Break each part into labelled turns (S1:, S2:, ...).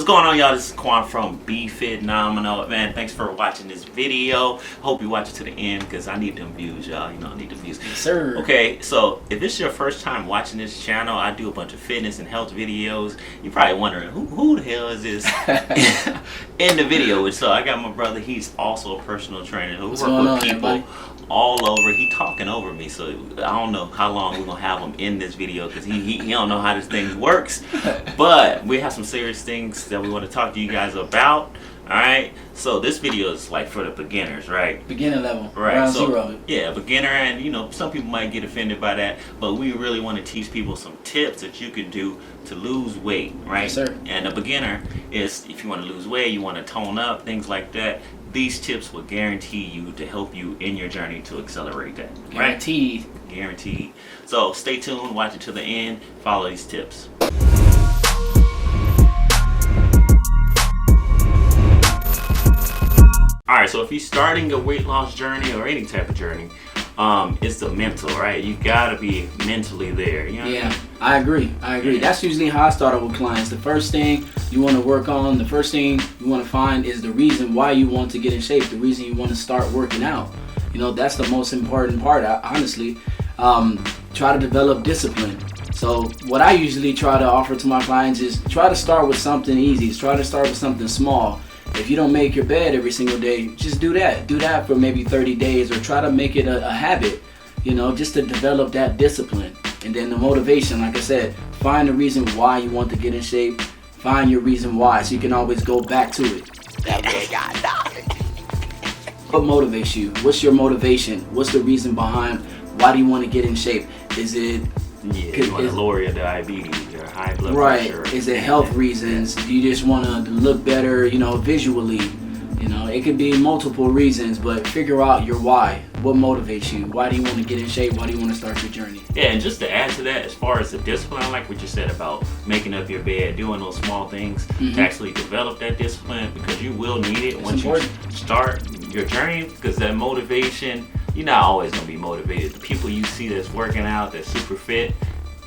S1: going on, y'all? This is Quan from Be Fit Nominal. Man, thanks for watching this video. Hope you watch it to the end because I need them views, y'all. You know, I need the views.
S2: Yes, sir.
S1: Okay, so if this is your first time watching this channel, I do a bunch of fitness and health videos. You're probably wondering, who the hell is this in the video? So I got my brother. He's also a personal trainer who works with people all over. He talking over me, so I don't know how long we're gonna have him in this video because he don't know how this thing works. But we have some serious things that we want to talk to you guys about. All right, so this video is like for the beginners, right?
S2: Beginner level,
S1: right?
S2: Round
S1: so
S2: zero.
S1: Yeah, beginner, and you know some people might get offended by that, but we really want to teach people some tips that you can do to lose weight, right?
S2: Yes, sir.
S1: And a beginner is if you want to lose weight, you want to tone up, things like that. These tips will guarantee you to help you in your journey to accelerate that.
S2: Guaranteed.
S1: Right? Guaranteed. So stay tuned, watch it to the end, follow these tips. Alright, so if you're starting a weight loss journey or any type of journey, it's the mental, right? You gotta be mentally there. You know what I mean?
S2: I agree. Yeah. That's usually how I start with clients. The first thing you want to work on, the first thing you want to find is the reason why you want to get in shape, the reason you want to start working out. You know, that's the most important part, honestly. Try to develop discipline. So what I usually try to offer to my clients is try to start with something easy. Try to start with something small. If you don't make your bed every single day, just do that. Do that for maybe 30 days or try to make it a habit, you know, just to develop that discipline. And then the motivation, like I said, find the reason why you want to get in shape. Find your reason why so you can always go back to it. What motivates you? What's your motivation? What's the reason behind why do you want to get in shape? Is it...
S1: you want to lower your diabetes, your high blood pressure.
S2: Right. Is it health reasons? Do you just want to look better, you know, visually? You know, it could be multiple reasons, but figure out your why. What motivates you? Why do you want to get in shape? Why do you want to start your journey?
S1: Yeah, and just to add to that, as far as the discipline, I like what you said about making up your bed, doing those small things to actually develop that discipline because you will need it once you start your journey because that motivation, you're not always going to be motivated. The people you see that's working out, that's super fit,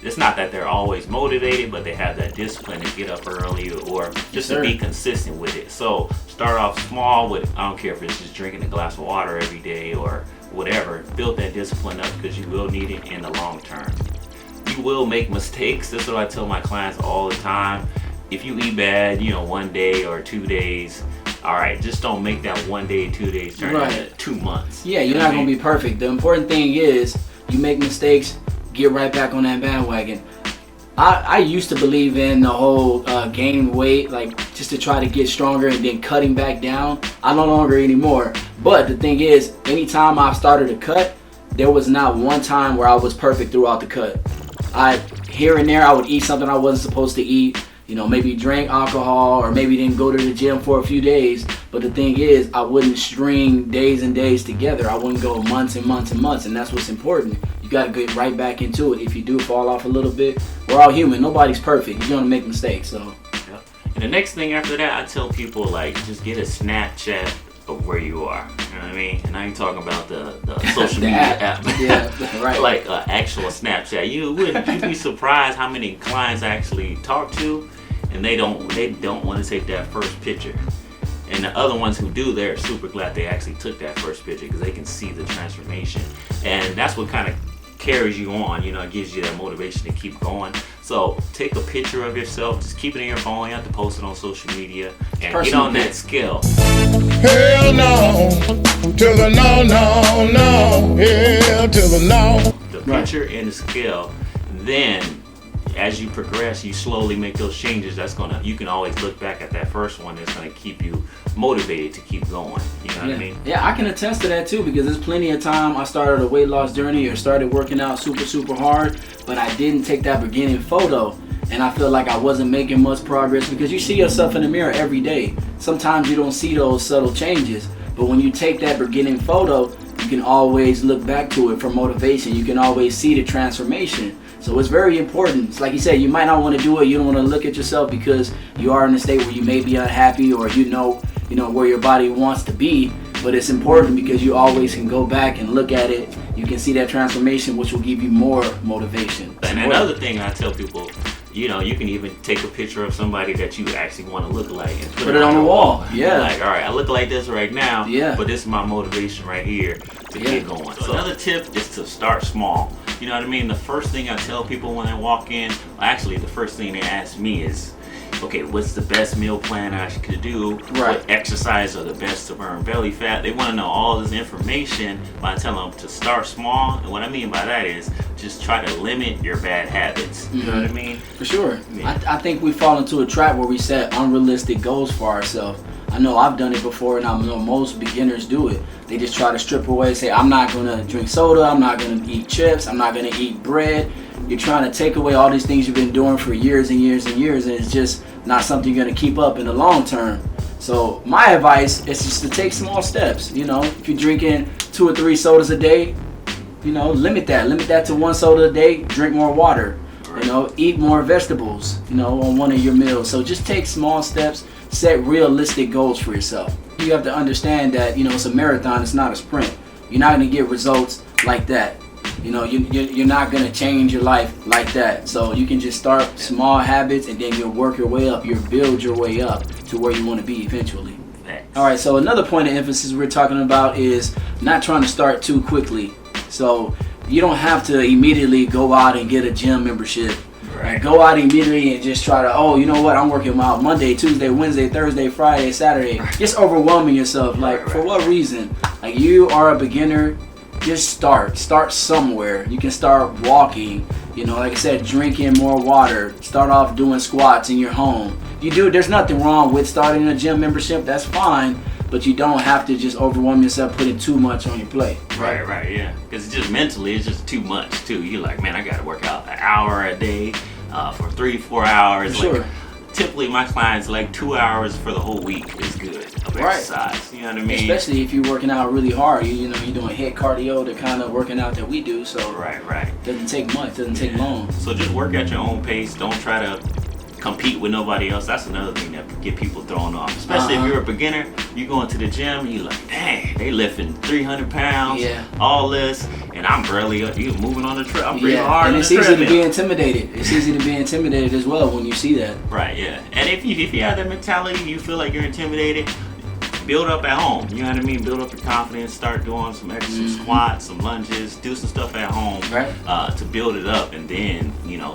S1: it's not that they're always motivated, but they have that discipline to get up early or just to be consistent with it. So start off small with, I don't care if it's just drinking a glass of water every day or whatever. Build that discipline up because you will need it in the long term. You will make mistakes. This is what I tell my clients all the time. If you eat bad, you know, 1 day or 2 days, all right, just don't make that 1 day, 2 days turn into 2 months.
S2: Yeah, you're not going to be perfect. The important thing is you make mistakes, get right back on that bandwagon. I used to believe in the whole gaining weight, like just to try to get stronger and then cutting back down. I no longer anymore. But the thing is, anytime I started to cut, there was not one time where I was perfect throughout the cut. Here and there, I would eat something I wasn't supposed to eat. You know, maybe drank alcohol or maybe didn't go to the gym for a few days. But the thing is, I wouldn't string days and days together. I wouldn't go months and months and months. And that's what's important. You got to get right back into it. If you do fall off a little bit, we're all human. Nobody's perfect. You're going to make mistakes. So.
S1: Yep. And the next thing after that, I tell people, like, just get a Snapchat of where you are. You know what I mean? And I ain't talking about the social media app.
S2: Yeah, right.
S1: Like actual Snapchat. You'd be surprised how many clients I actually talk to. And they don't want to take that first picture. And the other ones who do, they're super glad they actually took that first picture because they can see the transformation. And that's what kind of carries you on, you know, it gives you that motivation to keep going. So take a picture of yourself, just keep it in your phone, you have to post it on social media, and get on that scale.
S3: Hell no, to the no, no, no, hell to the no.
S1: The picture and the scale, then as you progress, you slowly make those changes. You can always look back at that first one. That's gonna keep you motivated to keep going. You know what I mean?
S2: Yeah, I can attest to that too because there's plenty of time I started a weight loss journey or started working out super hard, but I didn't take that beginning photo, and I feel like I wasn't making much progress because you see yourself in the mirror every day. Sometimes you don't see those subtle changes, but when you take that beginning photo, you can always look back to it for motivation. You can always see the transformation. So it's very important. It's like you said, you might not want to do it. You don't want to look at yourself because you are in a state where you may be unhappy or you know where your body wants to be. But it's important because you always can go back and look at it. You can see that transformation, which will give you more motivation.
S1: And another thing I tell people, you know, you can even take a picture of somebody that you actually want to look like and
S2: put it on the wall. Yeah.
S1: Like, all right, I look like this right now.
S2: Yeah.
S1: But this is my motivation right here to get going. So another tip is to start small. You know what I mean? The first thing I tell people when they walk in, actually, the first thing they ask me is, okay, what's the best meal plan I could do?
S2: Right.
S1: What exercise are the best to burn belly fat? They want to know all this information, but I tell them to start small. And what I mean by that is just try to limit your bad habits. You know what I mean?
S2: For sure.
S1: Yeah.
S2: I think we fall into a trap where we set unrealistic goals for ourselves. I know I've done it before, and I know most beginners do it. They just try to strip away, say, I'm not going to drink soda, I'm not going to eat chips, I'm not going to eat bread. You're trying to take away all these things you've been doing for years and years and years, and it's just not something you're going to keep up in the long term. So my advice is just to take small steps. You know, if you're drinking 2 or 3 sodas a day, you know, limit that to 1 soda a day. Drink more water. You know, eat more vegetables, you know, on one of your meals. So just take small steps, set realistic goals for yourself. You have to understand that, you know, it's a marathon, it's not a sprint. You're not going to get results like that. You know, you're not going to change your life like that. So you can just start small habits, and then you'll work your way up. You'll build your way up to where you want to be eventually. All right, so another point of emphasis we're talking about is not trying to start too quickly. So you don't have to immediately go out and get a gym membership.
S1: Right.
S2: Go out immediately and just try to, oh, you know what, I'm working out Monday, Tuesday, Wednesday, Thursday, Friday, Saturday. Just overwhelming yourself. Like, for what reason? Like, you are a beginner. Just start somewhere. You can start walking, you know, like I said, drinking more water. Start off doing squats in your home. There's nothing wrong with starting a gym membership, that's fine, but you don't have to just overwhelm yourself putting too much on your plate.
S1: Right, yeah. Because just mentally, it's just too much too. You're like, man, I got to work out an hour a day for 3-4 hours.
S2: For sure.
S1: Like, typically, my clients like 2 hours for the whole week is good of exercise. You know what I mean?
S2: Especially if you're working out really hard. You know, you're doing HIIT cardio, the kind of working out that we do. So
S1: right.
S2: Doesn't take much. Doesn't take long.
S1: So just work at your own pace. Don't try to compete with nobody else. That's another thing that get people thrown off. Especially if you're a beginner, you go into the gym, you like, dang, they lifting 300 pounds, all this, and I'm barely you moving on the treadmill. I'm pretty hard.
S2: And it's easy to be intimidated. It's easy to be intimidated as well when you see that.
S1: Right, yeah. And if you have that mentality, you feel like you're intimidated, build up at home. You know what I mean? Build up your confidence. Start doing some squats, some lunges, do some stuff at home to build it up, and then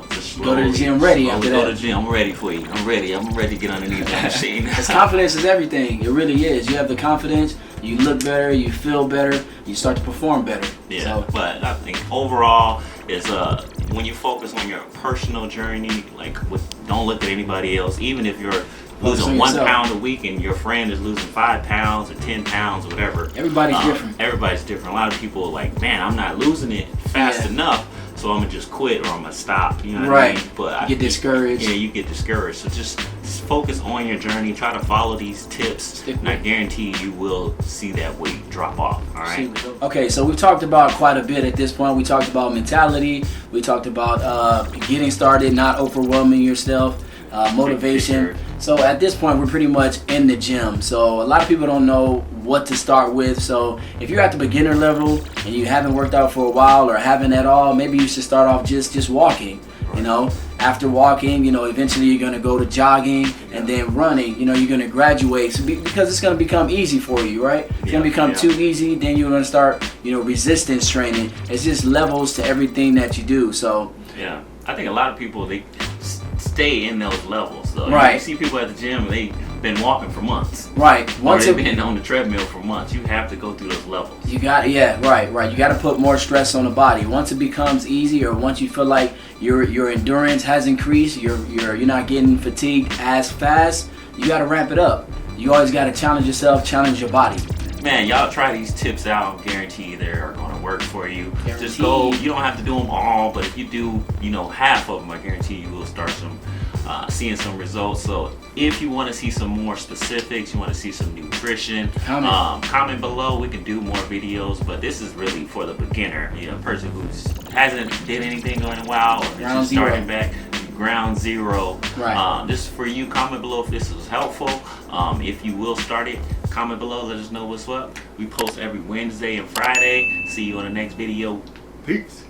S1: just slowly,
S2: go to the gym ready. After
S1: go
S2: that.
S1: to the gym. I'm ready for you. I'm ready to get underneath that machine.
S2: Because confidence is everything. It really is. You have the confidence. You look better. You feel better. You start to perform better.
S1: Yeah.
S2: So.
S1: But I think overall is when you focus on your personal journey, don't look at anybody else, even if you're losing 1 pound a week and your friend is losing 5 pounds or 10 pounds or whatever.
S2: Everybody's different.
S1: Everybody's different. A lot of people are like, man, I'm not losing it fast enough, so I'm gonna just quit or I'm gonna stop. You know what I mean? But
S2: you get discouraged.
S1: Yeah, you get discouraged. So just focus on your journey. Try to follow these tips, and I guarantee you will see that weight drop off. All right.
S2: Okay, so we've talked about quite a bit at this point. We talked about mentality. We talked about getting started, not overwhelming yourself, motivation. So at this point, we're pretty much in the gym. So a lot of people don't know what to start with. So if you're at the beginner level and you haven't worked out for a while or haven't at all, maybe you should start off just walking. You know, after walking, eventually you're gonna go to jogging and then running. You're gonna graduate because it's gonna become easy for you, right? It's gonna become too easy. Then you're gonna start, resistance training. It's just levels to everything that you do. So
S1: yeah, I think a lot of people they stay in those levels though.
S2: Right.
S1: You see people at the gym, they've been walking for months.
S2: Right.
S1: Once they've been on the treadmill for months. You have to go through those levels.
S2: You got right. You got to put more stress on the body. Once it becomes easy, or once you feel like your endurance has increased, you're not getting fatigued as fast, you got to ramp it up. You always got to challenge yourself, challenge your body.
S1: Man, y'all try these tips out. Guarantee they are going to work for you. Just go. You don't have to do them all, but if you do, half of them, I guarantee you will start seeing some results. So if you want to see some more specifics, you want to see some nutrition, comment below. We can do more videos, but this is really for the beginner, person who hasn't did anything in a while, or just starting back. Ground zero.
S2: Right.
S1: This is for you. Comment below if this was helpful. If you will start it, comment below. Let us know what's up. We post every Wednesday and Friday. See you on the next video. Peace.